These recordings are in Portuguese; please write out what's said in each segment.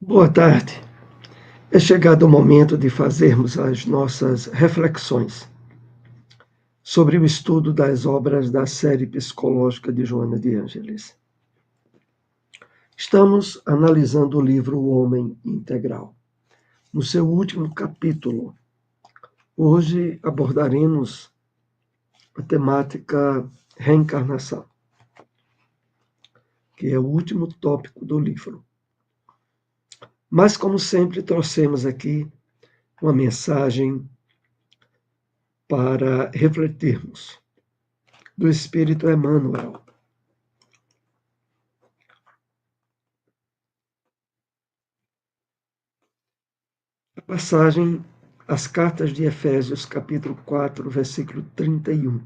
Boa tarde. É chegado o momento de fazermos as nossas reflexões sobre o estudo das obras da série psicológica de Joana de Ângeles. Estamos analisando o livro O Homem Integral. No seu último capítulo, hoje abordaremos a temática reencarnação, que é o último tópico do livro. Mas, como sempre, trouxemos aqui uma mensagem para refletirmos, do Espírito Emmanuel. A passagem, as cartas de Efésios, capítulo 4, versículo 31,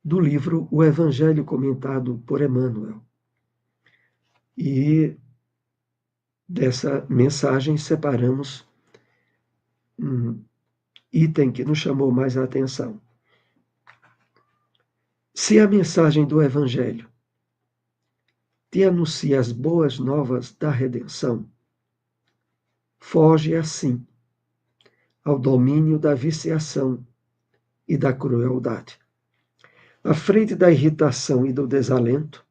do livro O Evangelho comentado por Emmanuel. E dessa mensagem separamos um item que nos chamou mais a atenção. Se a mensagem do Evangelho te anuncia as boas novas da redenção, foge assim ao domínio da viciação e da crueldade. À frente da irritação e do desalento,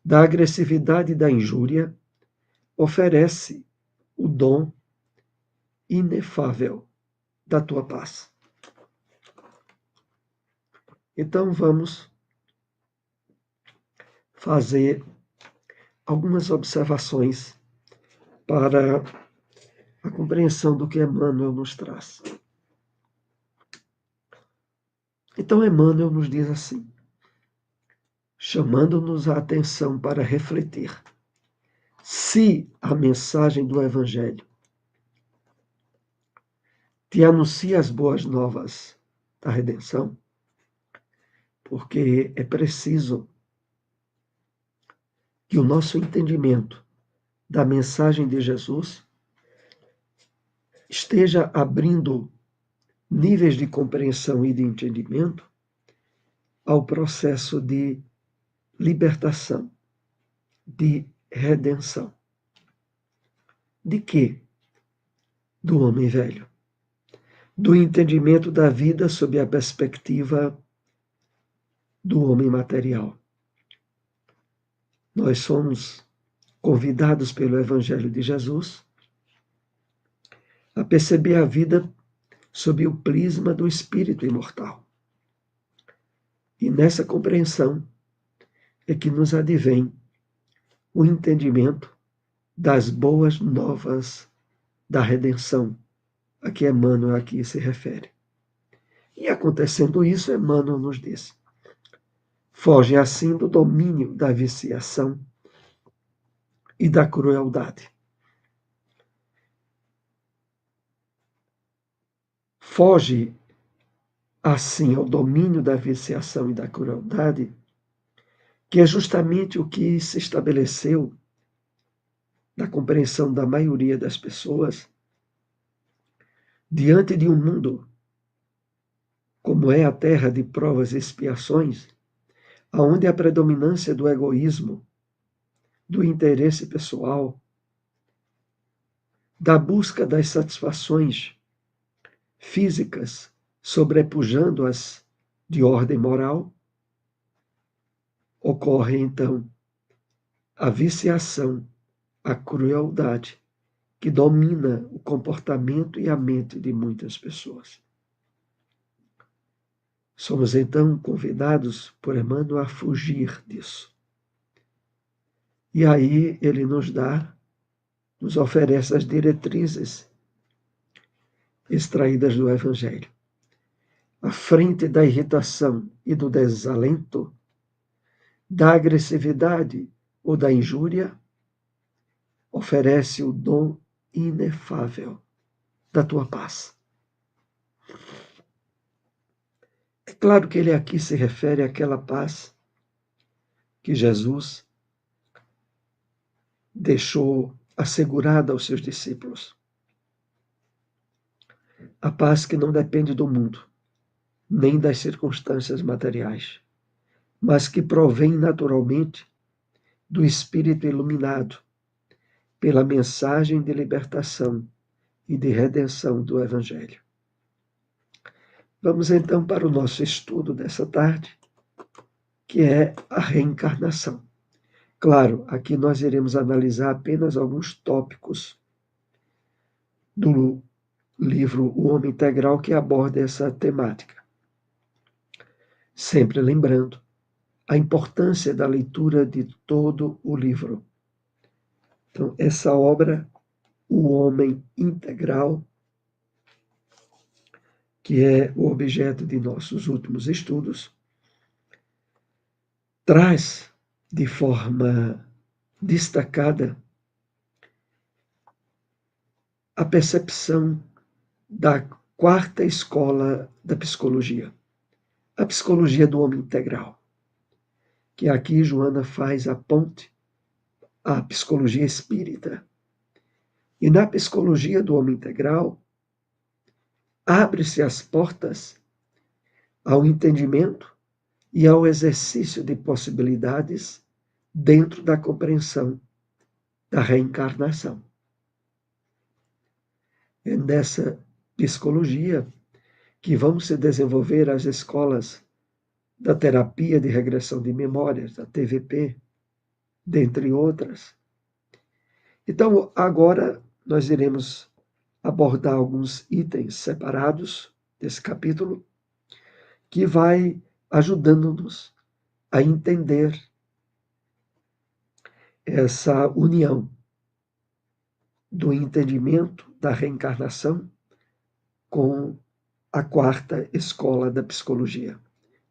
da agressividade e da injúria, oferece o dom inefável da tua paz. Então vamos fazer algumas observações para a compreensão do que Emmanuel nos traz. Então Emmanuel nos diz assim, chamando-nos a atenção para refletir. Se a mensagem do Evangelho te anuncia as boas novas da redenção, porque é preciso que o nosso entendimento da mensagem de Jesus esteja abrindo níveis de compreensão e de entendimento ao processo de libertação, de redenção. De quê? Do homem velho. Do entendimento da vida sob a perspectiva do homem material. Nós somos convidados pelo Evangelho de Jesus a perceber a vida sob o prisma do espírito imortal. E nessa compreensão é que nos advém o entendimento das boas novas da redenção, a que Emmanuel aqui se refere. E acontecendo isso, Emmanuel nos diz, foge assim do domínio da viciação e da crueldade. Foge assim ao domínio da viciação e da crueldade, que é justamente o que se estabeleceu na compreensão da maioria das pessoas diante de um mundo como é a terra de provas e expiações, aonde a predominância do egoísmo, do interesse pessoal, da busca das satisfações físicas, sobrepujando as de ordem moral, ocorre então a viciação, a crueldade, que domina o comportamento e a mente de muitas pessoas. Somos então convidados por Emmanuel a fugir disso. E aí ele nos oferece as diretrizes extraídas do Evangelho. À frente da irritação e do desalento, da agressividade ou da injúria, oferece o dom inefável da tua paz. É claro que ele aqui se refere àquela paz que Jesus deixou assegurada aos seus discípulos. A paz que não depende do mundo, nem das circunstâncias materiais, mas que provém naturalmente do Espírito iluminado, pela mensagem de libertação e de redenção do Evangelho. Vamos então para o nosso estudo dessa tarde, que é a reencarnação. Claro, aqui nós iremos analisar apenas alguns tópicos do livro O Homem Integral que aborda essa temática. Sempre lembrando a importância da leitura de todo o livro. Então, essa obra, O Homem Integral, que é o objeto de nossos últimos estudos, traz de forma destacada a percepção da quarta escola da psicologia, a psicologia do homem integral, que aqui Joana faz a ponte à psicologia espírita. E na psicologia do homem integral, abre-se as portas ao entendimento e ao exercício de possibilidades dentro da compreensão da reencarnação. É nessa psicologia que vão se desenvolver as escolas da terapia de regressão de memórias, da TVP, dentre outras. Então, agora nós iremos abordar alguns itens separados desse capítulo, que vai ajudando-nos a entender essa união do entendimento da reencarnação com a quarta escola da psicologia,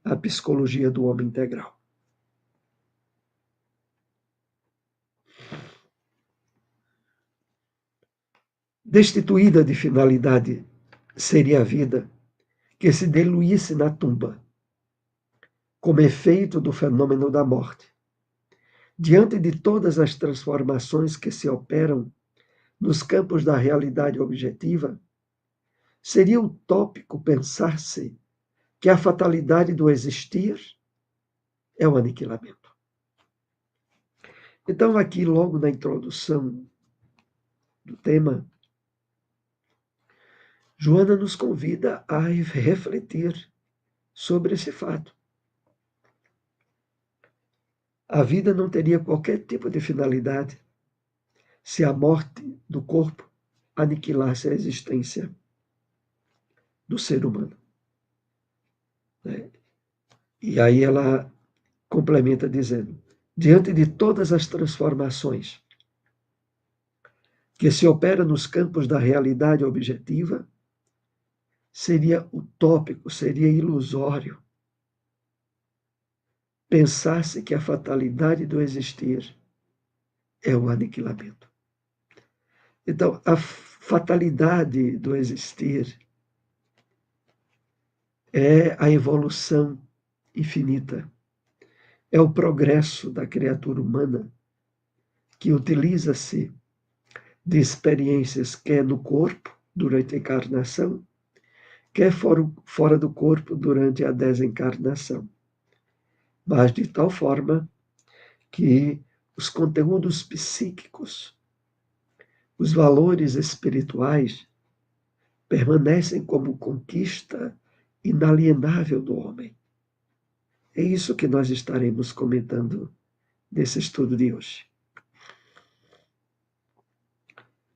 a psicologia do homem integral. Destituída de finalidade seria a vida que se diluísse na tumba, como efeito do fenômeno da morte. Diante de todas as transformações que se operam nos campos da realidade objetiva, seria utópico pensar-se que a fatalidade do existir é o aniquilamento. Então, aqui, logo na introdução do tema, Joana nos convida a refletir sobre esse fato. A vida não teria qualquer tipo de finalidade se a morte do corpo aniquilasse a existência do ser humano. E aí ela complementa dizendo: diante de todas as transformações que se operam nos campos da realidade objetiva, seria utópico, seria ilusório pensar-se que a fatalidade do existir é o aniquilamento. Então, a fatalidade do existir é a evolução infinita, é o progresso da criatura humana que utiliza-se de experiências quer no corpo, durante a encarnação, quer fora do corpo, durante a desencarnação. Mas de tal forma que os conteúdos psíquicos, os valores espirituais, permanecem como conquista inalienável do homem. É isso que nós estaremos comentando nesse estudo de hoje.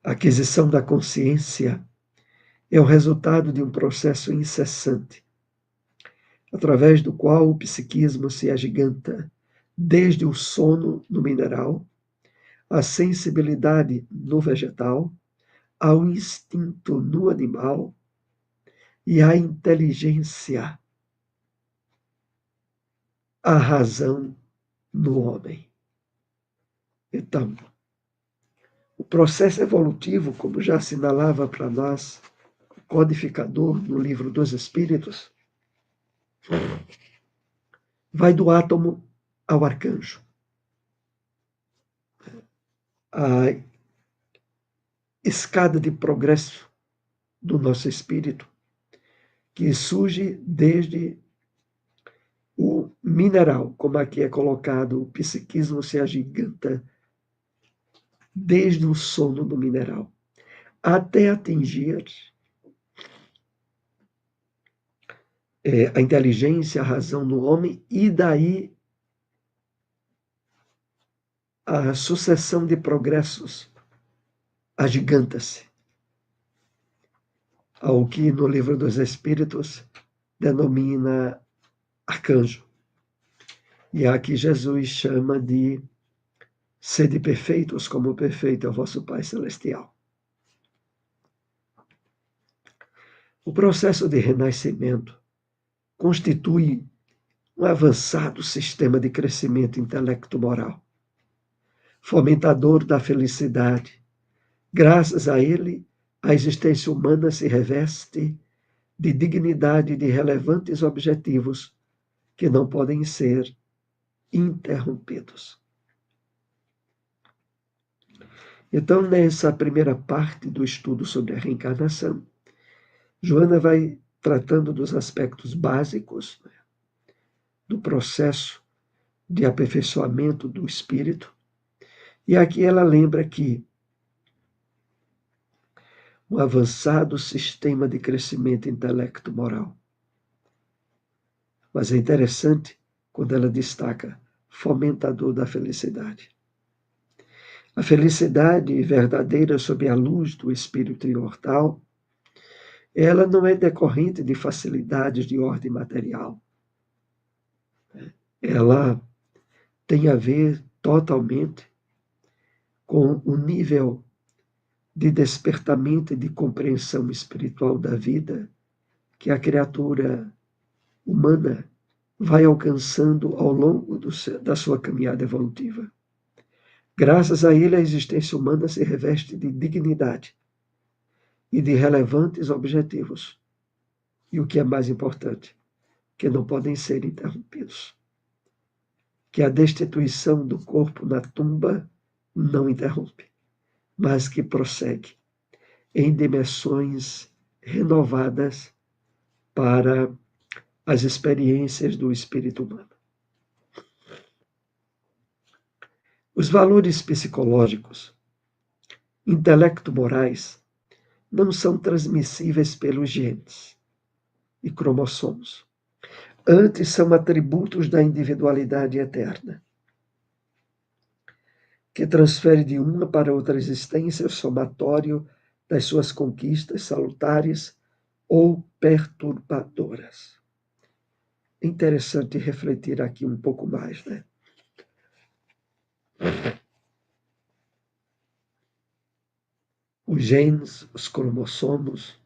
A aquisição da consciência é o resultado de um processo incessante, através do qual o psiquismo se agiganta desde o sono no mineral, a sensibilidade no vegetal, ao instinto no animal e à inteligência, à razão no homem. Então, o processo evolutivo, como já assinalava para nós o codificador no Livro dos Espíritos, vai do átomo ao arcanjo. A escada de progresso do nosso espírito, que surge desde o mineral, como aqui é colocado, o psiquismo se agiganta desde o sono do mineral, até atingir a inteligência, a razão do homem, e daí a sucessão de progressos agiganta-se ao que no Livro dos Espíritos denomina arcanjo. E aqui Jesus chama de sede perfeitos, como perfeito é o vosso Pai Celestial. O processo de renascimento constitui um avançado sistema de crescimento intelecto-moral, fomentador da felicidade. Graças a ele, a existência humana se reveste de dignidade e de relevantes objetivos que não podem ser interrompidos. Então, nessa primeira parte do estudo sobre a reencarnação, Joana vai tratando dos aspectos básicos, né, do processo de aperfeiçoamento do espírito, e aqui ela lembra que um avançado sistema de crescimento intelecto-moral. Mas é interessante quando ela destaca fomentador da felicidade. A felicidade verdadeira sob a luz do espírito imortal, ela não é decorrente de facilidades de ordem material. Ela tem a ver totalmente com o nível de despertamento e de compreensão espiritual da vida que a criatura humana vai alcançando ao longo da sua caminhada evolutiva. Graças a ele, a existência humana se reveste de dignidade e de relevantes objetivos. E o que é mais importante, que não podem ser interrompidos. Que a destituição do corpo na tumba não interrompe, mas que prossegue em dimensões renovadas para as experiências do espírito humano. Os valores psicológicos, intelecto-morais, não são transmissíveis pelos genes e cromossomos. Antes são atributos da individualidade eterna, que transfere de uma para outra existência o somatório das suas conquistas salutares ou perturbadoras. É interessante refletir aqui um pouco mais, né? Os genes, os cromossomos,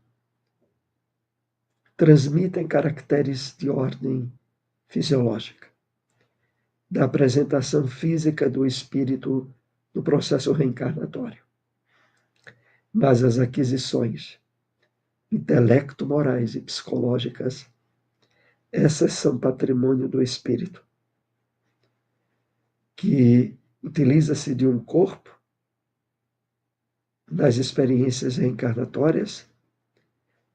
transmitem caracteres de ordem fisiológica, da apresentação física do espírito no processo reencarnatório. Mas as aquisições intelecto-morais e psicológicas, essas são patrimônio do espírito, que utiliza-se de um corpo nas experiências reencarnatórias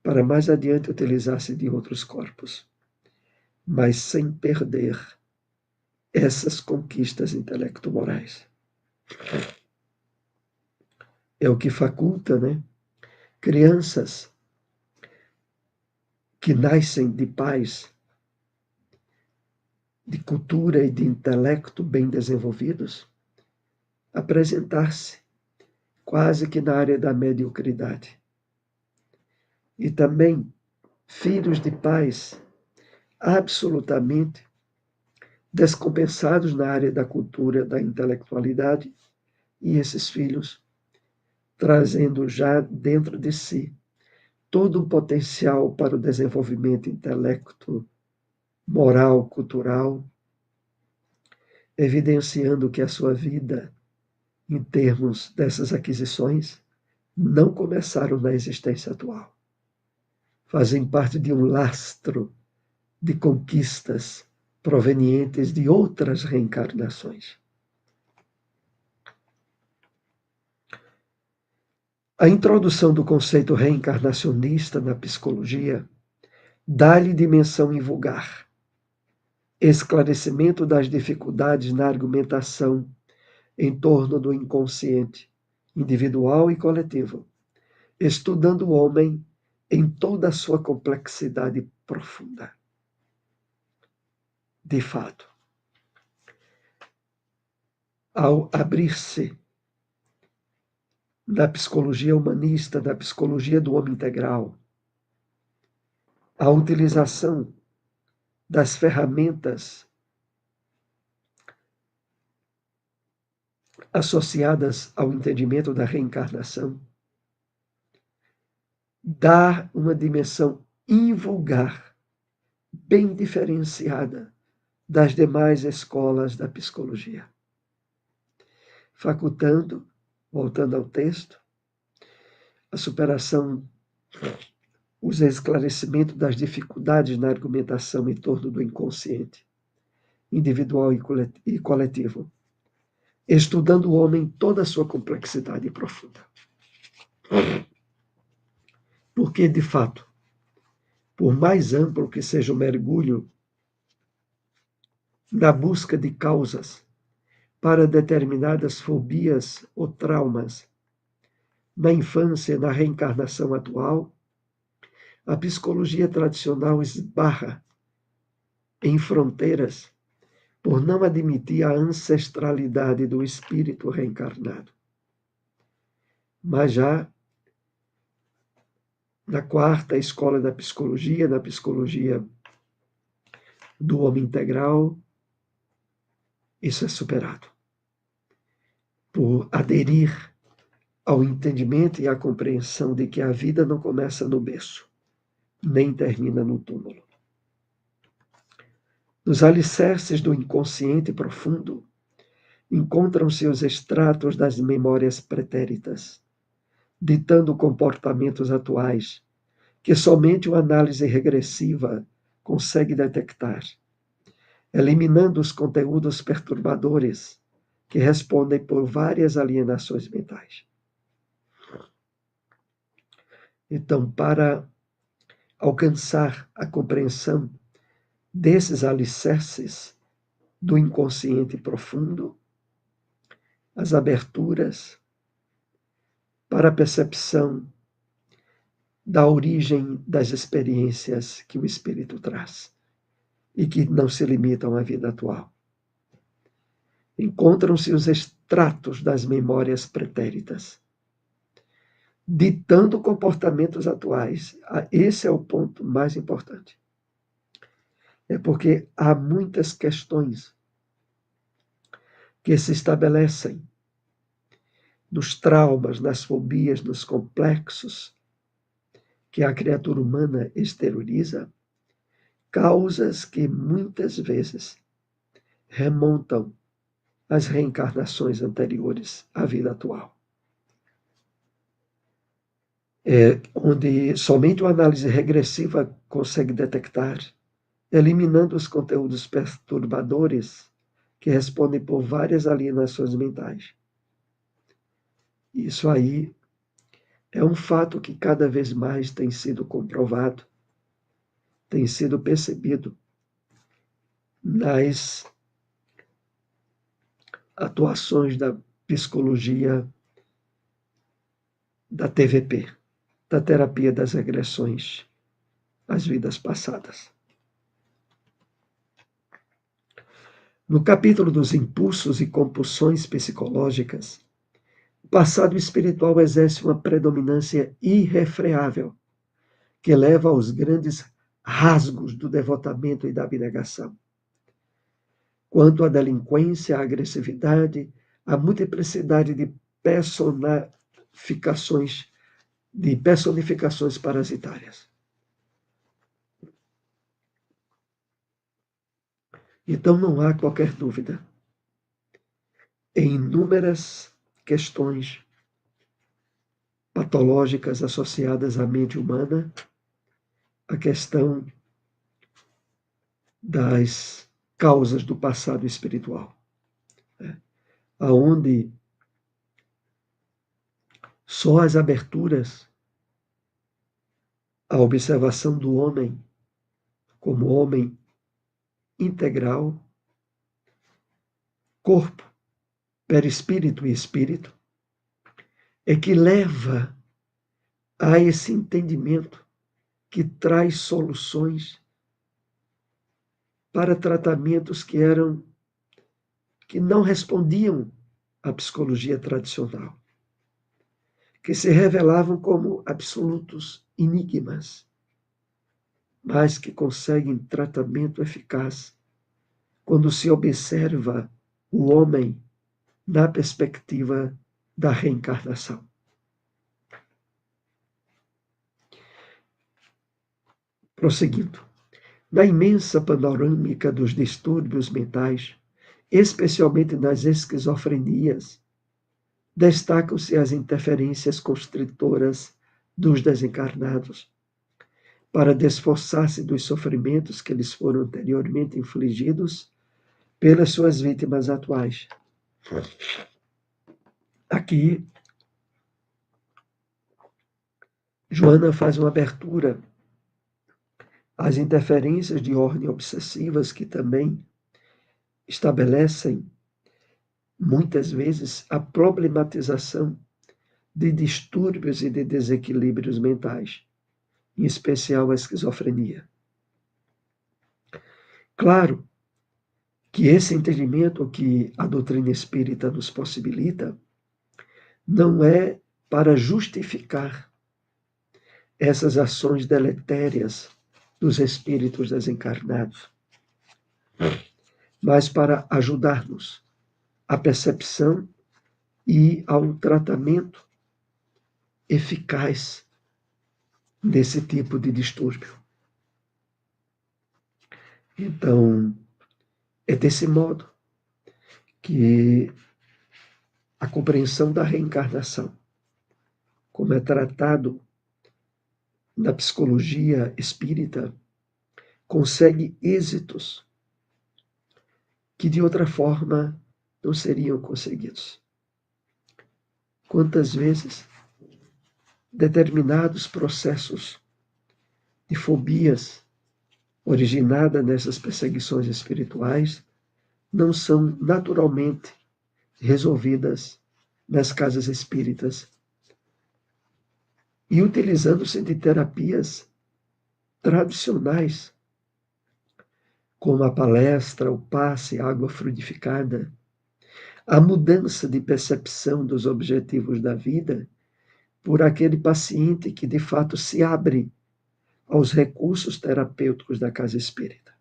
para mais adiante utilizar-se de outros corpos, mas sem perder essas conquistas intelecto-morais. É o que faculta, né, crianças que nascem de pais de cultura e de intelecto bem desenvolvidos, apresentar-se quase que na área da mediocridade. E também filhos de pais absolutamente descompensados na área da cultura, da intelectualidade, e esses filhos trazendo já dentro de si todo um potencial para o desenvolvimento intelecto, moral, cultural, evidenciando que a sua vida, em termos dessas aquisições, não começaram na existência atual. Fazem parte de um lastro de conquistas provenientes de outras reencarnações. A introdução do conceito reencarnacionista na psicologia dá-lhe dimensão invulgar, esclarecimento das dificuldades na argumentação em torno do inconsciente, individual e coletivo, estudando o homem em toda a sua complexidade profunda. De fato, ao abrir-se na psicologia humanista, na psicologia do homem integral, a utilização das ferramentas associadas ao entendimento da reencarnação, dá uma dimensão invulgar, bem diferenciada das demais escolas da psicologia, facultando, voltando ao texto, a superação, os esclarecimentos das dificuldades na argumentação em torno do inconsciente, individual e coletivo, estudando o homem em toda a sua complexidade profunda. Porque, de fato, por mais amplo que seja o mergulho na busca de causas para determinadas fobias ou traumas na infância e na reencarnação atual, a psicologia tradicional esbarra em fronteiras por não admitir a ancestralidade do espírito reencarnado. Mas já na quarta escola da psicologia, na psicologia do homem integral, isso é superado. Por aderir ao entendimento e à compreensão de que a vida não começa no berço, nem termina no túmulo. Nos alicerces do inconsciente profundo, encontram-se os extratos das memórias pretéritas, ditando comportamentos atuais que somente uma análise regressiva consegue detectar, eliminando os conteúdos perturbadores que respondem por várias alienações mentais. Então, para alcançar a compreensão desses alicerces do inconsciente profundo, as aberturas para a percepção da origem das experiências que o espírito traz e que não se limitam à vida atual. Encontram-se os extratos das memórias pretéritas, ditando comportamentos atuais. Esse é o ponto mais importante. É porque há muitas questões que se estabelecem nos traumas, nas fobias, nos complexos que a criatura humana exterioriza, causas que muitas vezes remontam às reencarnações anteriores à vida atual. Onde somente uma análise regressiva consegue detectar, eliminando os conteúdos perturbadores que respondem por várias alienações mentais. Isso aí é um fato que cada vez mais tem sido comprovado, tem sido percebido nas atuações da psicologia da TVP, da terapia das regressões às vidas passadas. No capítulo dos impulsos e compulsões psicológicas, o passado espiritual exerce uma predominância irrefreável que leva aos grandes rasgos do devotamento e da abnegação. Quanto à delinquência, à agressividade, à multiplicidade de personificações parasitárias. Então não há qualquer dúvida. Em inúmeras questões patológicas associadas à mente humana, a questão das causas do passado espiritual, aonde só as aberturas à observação do homem como homem integral, corpo, perispírito e espírito, é que leva a esse entendimento que traz soluções para tratamentos que não respondiam à psicologia tradicional, que se revelavam como absolutos enigmas, mas que conseguem tratamento eficaz quando se observa o homem na perspectiva da reencarnação. Prosseguindo, na imensa panorâmica dos distúrbios mentais, especialmente nas esquizofrenias, destacam-se as interferências constritoras dos desencarnados para desforçar-se dos sofrimentos que lhes foram anteriormente infligidos pelas suas vítimas atuais. Aqui, Joana faz uma abertura às interferências de ordem obsessivas que também estabelecem, muitas vezes, a problematização de distúrbios e de desequilíbrios mentais, em especial a esquizofrenia. Claro que esse entendimento que a doutrina espírita nos possibilita não é para justificar essas ações deletérias dos espíritos desencarnados, mas para ajudar-nos à percepção e ao tratamento eficaz desse tipo de distúrbio. Então, é desse modo que a compreensão da reencarnação, como é tratado na psicologia espírita, consegue êxitos que de outra forma não seriam conseguidos. Quantas vezes determinados processos de fobias originadas nessas perseguições espirituais não são naturalmente resolvidas nas casas espíritas e utilizando-se de terapias tradicionais, como a palestra, o passe, a água frutificada, a mudança de percepção dos objetivos da vida por aquele paciente que de fato se abre aos recursos terapêuticos da casa espírita.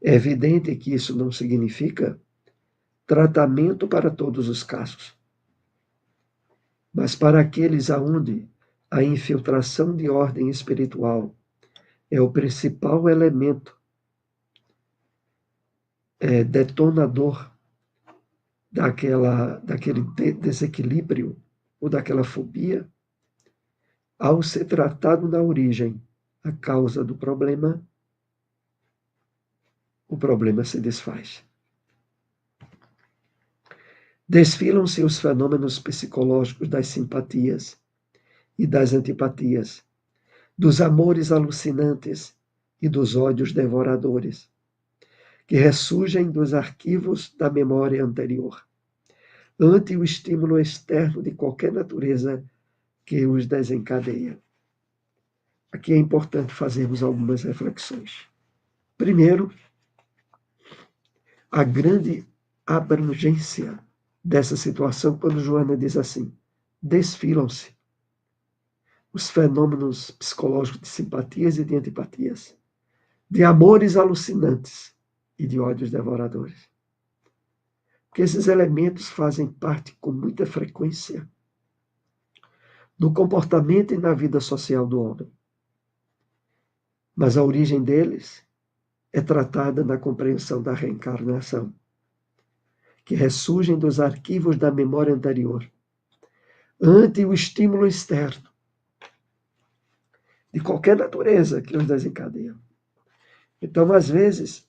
É evidente que isso não significa tratamento para todos os casos, mas para aqueles aonde a infiltração de ordem espiritual é o principal elemento detonador daquele desequilíbrio ou daquela fobia, ao ser tratado na origem a causa do problema, o problema se desfaz. Desfilam-se os fenômenos psicológicos das simpatias e das antipatias, dos amores alucinantes e dos ódios devoradores, que ressurgem dos arquivos da memória anterior, ante o estímulo externo de qualquer natureza que os desencadeia. Aqui é importante fazermos algumas reflexões. Primeiro, a grande abrangência dessa situação quando Joana diz assim: desfilam-se os fenômenos psicológicos de simpatias e de antipatias, de amores alucinantes e de ódios devoradores. Porque esses elementos fazem parte com muita frequência no comportamento e na vida social do homem. Mas a origem deles é tratada na compreensão da reencarnação, que ressurgem dos arquivos da memória anterior, ante o estímulo externo, de qualquer natureza que os desencadeia. Então, às vezes,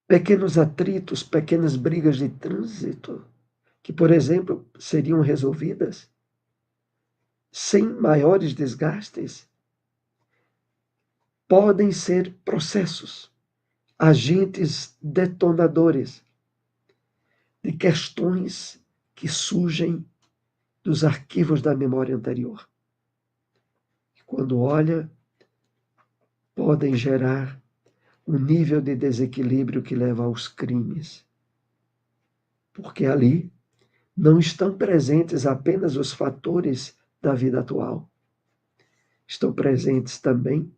pequenos atritos, pequenas brigas de trânsito, que, por exemplo, seriam resolvidas sem maiores desgastes, podem ser processos, agentes detonadores de questões que surgem dos arquivos da memória anterior. Quando olha, podem gerar um nível de desequilíbrio que leva aos crimes. Porque ali não estão presentes apenas os fatores da vida atual. Estão presentes também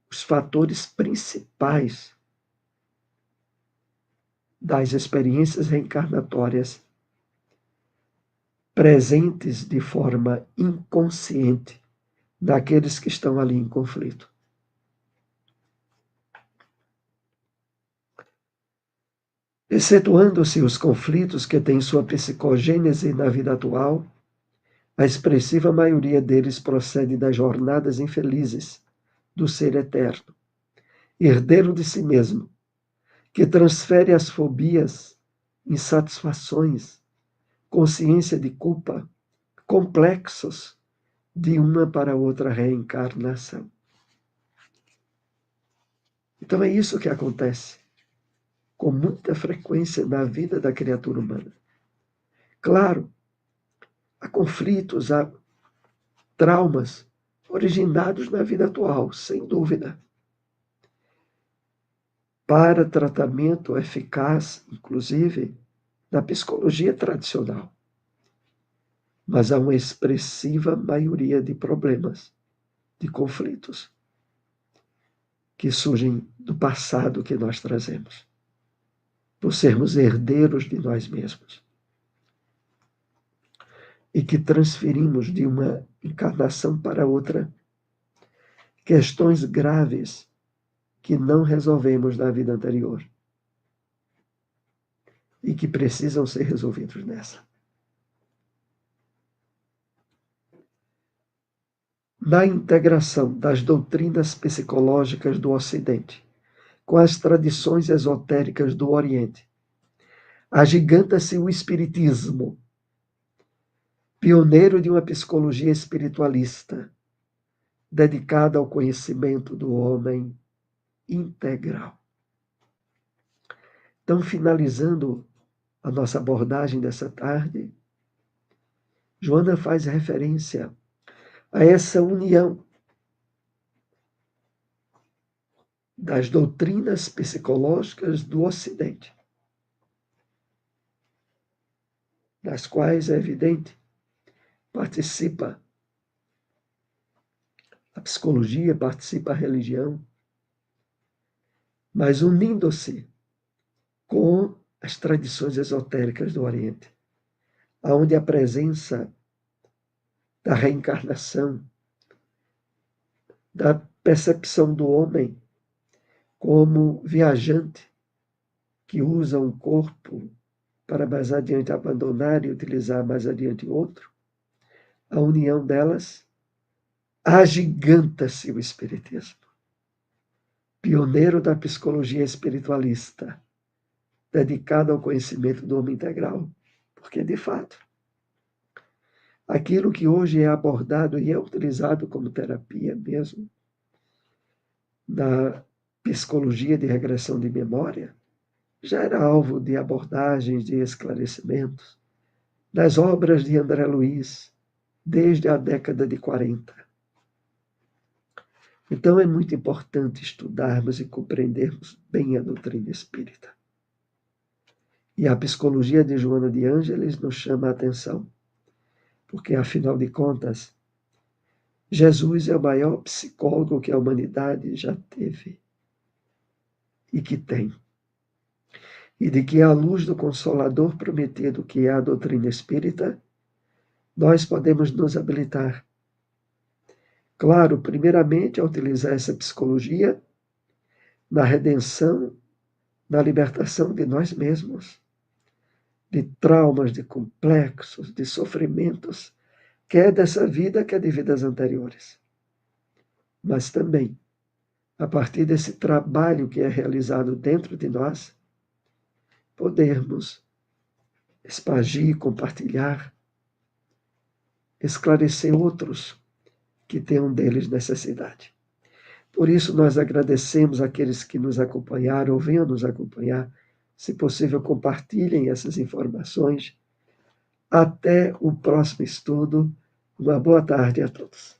os fatores principais das experiências reencarnatórias, presentes de forma inconsciente daqueles que estão ali em conflito. Excetuando-se os conflitos que têm sua psicogênese na vida atual, a expressiva maioria deles procede das jornadas infelizes do ser eterno, herdeiro de si mesmo, que transfere as fobias, insatisfações, consciência de culpa, complexos de uma para outra reencarnação. Então é isso que acontece com muita frequência na vida da criatura humana. Claro, há conflitos, há traumas originados na vida atual, sem dúvida. Para tratamento eficaz, inclusive, na psicologia tradicional. Mas há uma expressiva maioria de problemas, de conflitos, que surgem do passado que nós trazemos, por sermos herdeiros de nós mesmos. E que transferimos de uma encarnação para outra questões graves que não resolvemos na vida anterior e que precisam ser resolvidos nessa. Na integração das doutrinas psicológicas do Ocidente com as tradições esotéricas do Oriente, agiganta-se o espiritismo, pioneiro de uma psicologia espiritualista, dedicada ao conhecimento do homem integral. Então, finalizando a nossa abordagem dessa tarde, Joana faz referência a essa união das doutrinas psicológicas do Ocidente, das quais, é evidente, participa a psicologia, participa a religião, mas unindo-se com as tradições esotéricas do Oriente, onde a presença da reencarnação, da percepção do homem como viajante que usa um corpo para mais adiante abandonar e utilizar mais adiante outro, a união delas agiganta-se o Espiritismo, pioneiro da psicologia espiritualista, dedicado ao conhecimento do homem integral, porque, de fato, aquilo que hoje é abordado e é utilizado como terapia mesmo, na psicologia de regressão de memória, já era alvo de abordagens, de esclarecimentos, das obras de André Luiz, desde a década de 40. Então é muito importante estudarmos e compreendermos bem a doutrina espírita. E a psicologia de Joana de Ângeles nos chama a atenção, porque, afinal de contas, Jesus é o maior psicólogo que a humanidade já teve e que tem. E de que, à luz do Consolador prometido, que é a doutrina espírita, nós podemos nos habilitar. Claro, primeiramente, a utilizar essa psicologia na redenção, na libertação de nós mesmos, de traumas, de complexos, de sofrimentos, quer dessa vida, quer de vidas anteriores. Mas também, a partir desse trabalho que é realizado dentro de nós, podermos expandir, compartilhar, esclarecer outros que tenham deles necessidade. Por isso, nós agradecemos aqueles que nos acompanharam ou venham nos acompanhar Se possível, compartilhem essas informações. Até o próximo estudo. Uma boa tarde a todos.